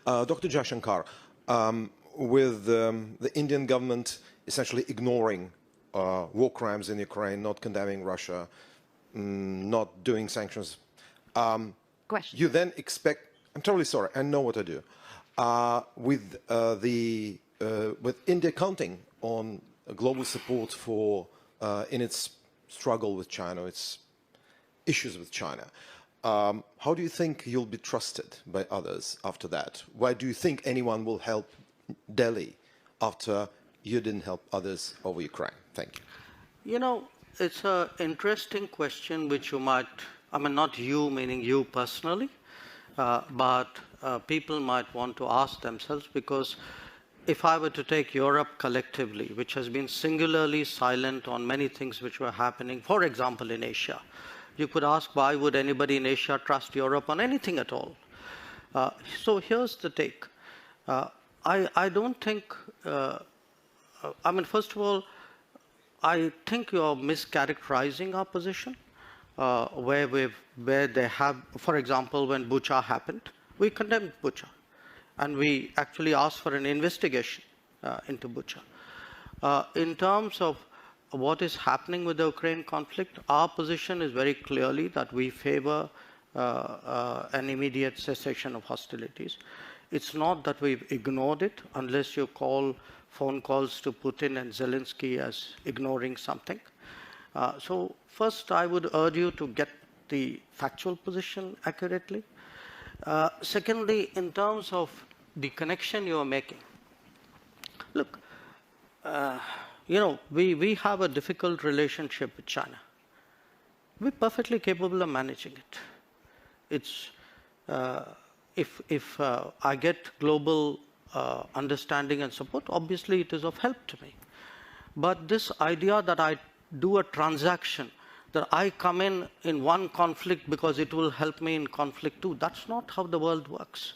Dr. Jaishankar, with the Indian government essentially ignoring war crimes in Ukraine, not condemning Russia, not doing sanctions, you then expect, I'm totally sorry, I know what I do, with India counting on global support for in its struggle with China, its issues with China. How do you think you'll be trusted by others after that? Why do you think anyone will help Delhi after you didn't help others over Ukraine? Thank you. You know, it's an interesting question which you might, I mean, not you, meaning you personally, but people might want to ask themselves, because if I were to take Europe collectively, which has been singularly silent on many things which were happening, for example, in Asia, you could ask, why would anybody in Asia trust Europe on anything at all? So here's the take. I don't think, I mean, first of all, I think you're mischaracterizing our position, where they have, for example, when Bucha happened, we condemned Bucha, and we actually asked for an investigation into Bucha. In terms of what is happening with the Ukraine conflict, our position is very clearly that we favor an immediate cessation of hostilities. It's not that we've ignored it, unless you call phone calls to Putin and Zelensky as ignoring something. So first, I would urge you to get the factual position accurately. Secondly, in terms of the connection you are making, look, you know, we have a difficult relationship with China. We're perfectly capable of managing it. It's, if I get global understanding and support, obviously it is of help to me. But this idea that I do a transaction, that I come in one conflict because it will help me in conflict two, that's not how the world works.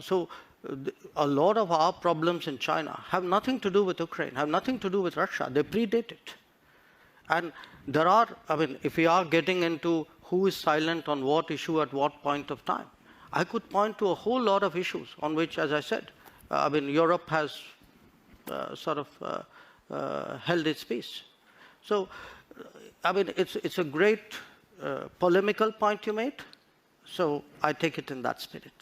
So a lot of our problems in China have nothing to do with Ukraine, have nothing to do with Russia. They predate it. And there are, I mean, if we are getting into who is silent on what issue at what point of time, I could point to a whole lot of issues on which, as I said, I mean, Europe has sort of held its peace. So, I mean, it's a great polemical point you made. So I take it in that spirit.